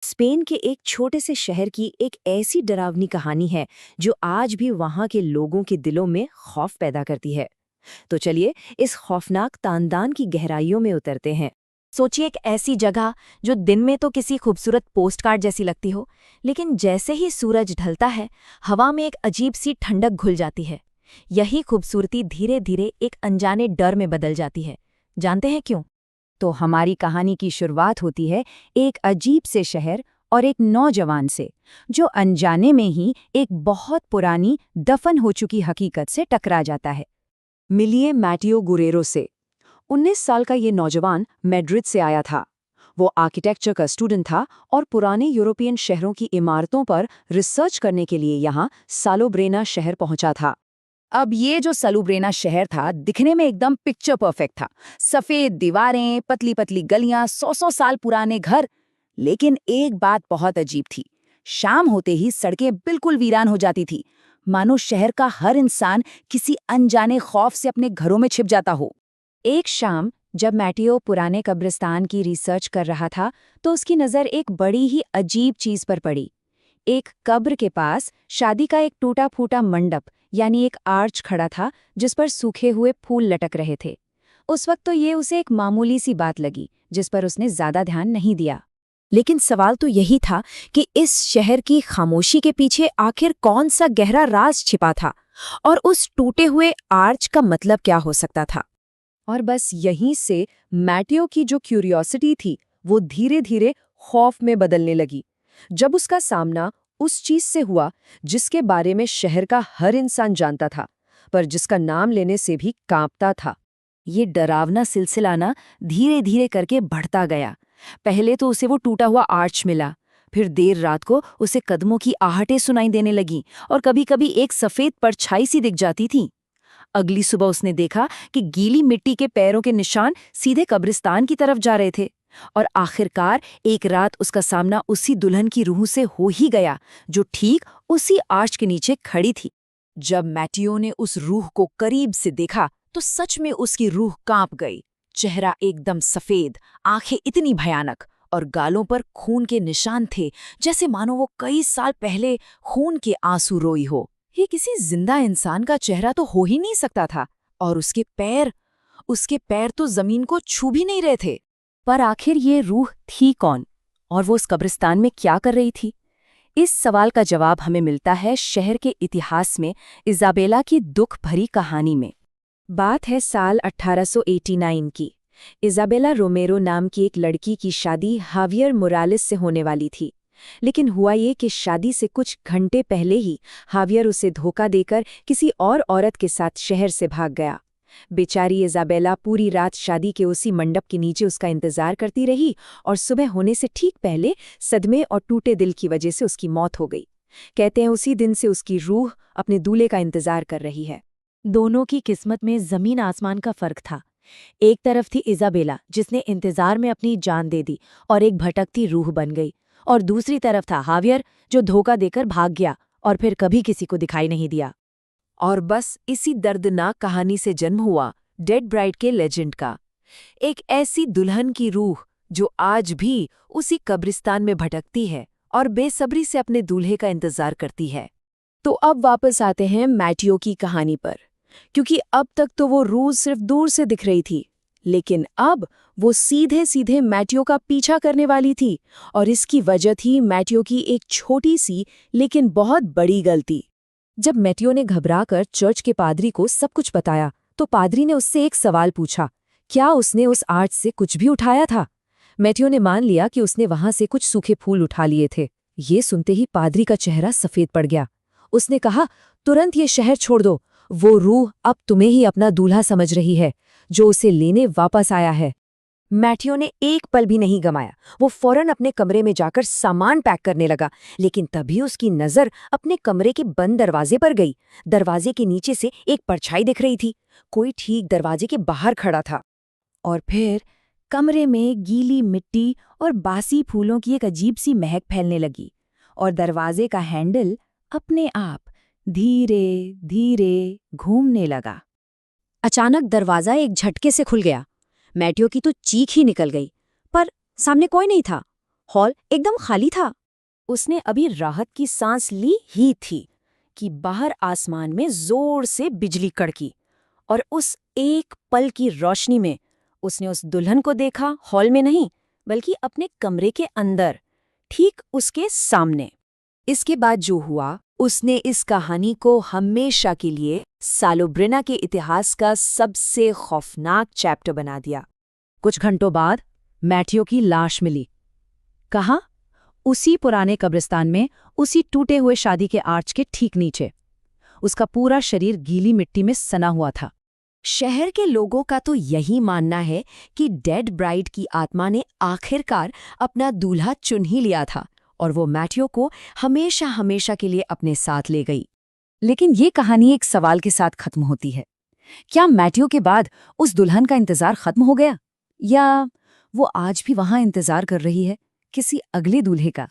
Spain के एक छोटे से शहर की एक ऐसी डरावनी कहानी है जो आज भी वहां के लोगों के दिलों में खौफ पैदा करती है। तो चलिए इस खौफनाक तानदान की गहराइयों में उतरते हैं। सोचिए एक ऐसी जगह जो दिन में तो किसी खूबसूरत पोस्टकार्ड जैसी लगती हो, लेकिन जैसे ही सूरज ढलता है हवा में एक अजीब सी ठंडक घुल जाती है। यही खूबसूरती धीरे धीरे एक अनजाने डर में बदल जाती है। जानते हैं क्यों? तो हमारी कहानी की शुरुआत होती है एक अजीब से शहर और एक नौजवान से, जो अनजाने में ही एक बहुत पुरानी दफन हो चुकी हकीकत से टकरा जाता है। मिलिए मैटियो गुरेरो से। 19 साल का ये नौजवान मैड्रिड से आया था। वो आर्किटेक्चर का स्टूडेंट था और पुराने यूरोपियन शहरों की इमारतों पर रिसर्च करने के लिए यहाँ सालोब्रेना शहर पहुंचा था। अब ये जो सलूब्रेना शहर था दिखने में एकदम पिक्चर परफेक्ट था। सफेद दीवारें, पतली पतली गलियां, 100 साल पुराने घर। लेकिन एक बात बहुत अजीब थी। शाम होते ही सड़कें बिल्कुल वीरान हो जाती थी, मानो शहर का हर इंसान किसी अनजाने खौफ से अपने घरों में छिप जाता हो। एक शाम जब मैटियो पुराने कब्रिस्तान की रिसर्च कर रहा था तो उसकी नज़र एक बड़ी ही अजीब चीज पर पड़ी। एक कब्र के पास शादी का एक टूटा फूटा मंडप यानी एक आर्च खड़ा था जिस पर सूखे हुए फूल लटक रहे थे। उस वक्त तो ये उसे एक मामूली सी बात लगी जिस पर उसने ज्यादा ध्यान नहीं दिया। लेकिन सवाल तो यही था कि इस शहर की खामोशी के पीछे आखिर कौन सा गहरा राज छिपा था और उस टूटे हुए आर्च का मतलब क्या हो सकता था। और बस यहीं से मैटियो की जो क्यूरियोसिटी थी वो धीरे धीरे खौफ में बदलने लगी, जब उसका सामना उस चीज से हुआ जिसके बारे में शहर का हर इंसान जानता था, पर जिसका नाम लेने से भी कांपता था। ये डरावना सिलसिला ना धीरे धीरे करके बढ़ता गया। पहले तो उसे वो टूटा हुआ आर्च मिला, फिर देर रात को उसे कदमों की आहटें सुनाई देने लगी और कभी कभी एक सफेद परछाई सी दिख जाती थी। अगली सुबह उसने देखा कि गीली मिट्टी के पैरों के निशान सीधे कब्रिस्तान की तरफ जा रहे थे। और आखिरकार एक रात उसका सामना उसी दुल्हन की रूह से हो ही गया जो ठीक उसी आर्च के नीचे खड़ी थी। जब मैटियो ने उस रूह को करीब से देखा तो सच में उसकी रूह कांप गई। चेहरा एकदम सफेद, आंखें इतनी भयानक और गालों पर खून के निशान थे जैसे मानो वो कई साल पहले खून के आंसू रोई हो। ये किसी जिंदा इंसान का चेहरा तो हो ही नहीं सकता था। और उसके पैर तो जमीन को छू भी नहीं रहे थे। पर आखिर ये रूह थी कौन और वो उस कब्रिस्तान में क्या कर रही थी? इस सवाल का जवाब हमें मिलता है शहर के इतिहास में इजाबेला की दुख भरी कहानी में। बात है साल 1889 की। इजाबेला रोमेरो नाम की एक लड़की की शादी हावियर मोरालेस से होने वाली थी। लेकिन हुआ ये कि शादी से कुछ घंटे पहले ही हावियर उसे धोखा देकर किसी और औरत के साथ शहर से भाग गया। बेचारी इजाबेला पूरी रात शादी के उसी मंडप के नीचे उसका इंतजार करती रही और सुबह होने से ठीक पहले सदमे और टूटे दिल की वजह से उसकी मौत हो गई। कहते हैं उसी दिन से उसकी रूह अपने दूल्हे का इंतजार कर रही है। दोनों की किस्मत में जमीन आसमान का फर्क था। एक तरफ थी इजाबेला जिसने इंतजार में अपनी जान दे दी और एक भटकती रूह बन गई, और दूसरी तरफ था हावियर जो धोखा देकर भाग गया और फिर कभी किसी को दिखाई नहीं दिया। और बस इसी दर्दनाक कहानी से जन्म हुआ डेड ब्राइड के लेजेंड का। एक ऐसी दुल्हन की रूह जो आज भी उसी कब्रिस्तान में भटकती है और बेसब्री से अपने दूल्हे का इंतजार करती है। तो अब वापस आते हैं मैटियो की कहानी पर, क्योंकि अब तक तो वो रूह सिर्फ दूर से दिख रही थी, लेकिन अब वो सीधे सीधे मैटियो का पीछा करने वाली थी। और इसकी वजह थी मैटियो की एक छोटी सी लेकिन बहुत बड़ी गलती। जब मैटियो ने घबराकर चर्च के पादरी को सब कुछ बताया तो पादरी ने उससे एक सवाल पूछा, क्या उसने उस आर्च से कुछ भी उठाया था? मैटियो ने मान लिया कि उसने वहां से कुछ सूखे फूल उठा लिए थे। ये सुनते ही पादरी का चेहरा सफेद पड़ गया। उसने कहा, तुरंत ये शहर छोड़ दो। वो रूह अब तुम्हें ही अपना दूल्हा समझ रही है, जो उसे लेने वापस आया है। मैटियो ने एक पल भी नहीं गमाया। वो फौरन अपने कमरे में जाकर सामान पैक करने लगा, लेकिन तभी उसकी नजर अपने कमरे के बंद दरवाजे पर गई। दरवाजे के नीचे से एक परछाई दिख रही थी। कोई ठीक दरवाजे के बाहर खड़ा था। और फिर कमरे में गीली मिट्टी और बासी फूलों की एक अजीब सी महक फैलने लगी, और दरवाजे का हैंडल अपने आप धीरे धीरे घूमने लगा। अचानक दरवाजा एक झटके से खुल गया। मैटियो की तो चीख ही निकल गई, पर सामने कोई नहीं था। हॉल एकदम खाली था। उसने अभी राहत की सांस ली ही थी कि बाहर आसमान में जोर से बिजली कड़की, और उस एक पल की रोशनी में उसने उस दुल्हन को देखा, हॉल में नहीं बल्कि अपने कमरे के अंदर, ठीक उसके सामने। इसके बाद जो हुआ, उसने इस कहानी को हमेशा के लिए सालोब्रिना के इतिहास का सबसे खौफनाक चैप्टर बना दिया। कुछ घंटों बाद मैथियो की लाश मिली। कहाँ? उसी पुराने कब्रिस्तान में, उसी टूटे हुए शादी के आर्च के ठीक नीचे। उसका पूरा शरीर गीली मिट्टी में सना हुआ था। शहर के लोगों का तो यही मानना है कि डेड ब्राइड की आत्मा ने आखिरकार अपना दूल्हा चुन ही लिया था और वो मैथियो को हमेशा हमेशा के लिए अपने साथ ले गई। लेकिन ये कहानी एक सवाल के साथ खत्म होती है। क्या मैथियो के बाद उस दुल्हन का इंतजार खत्म हो गया, या वो आज भी वहां इंतजार कर रही है किसी अगले दूल्हे का?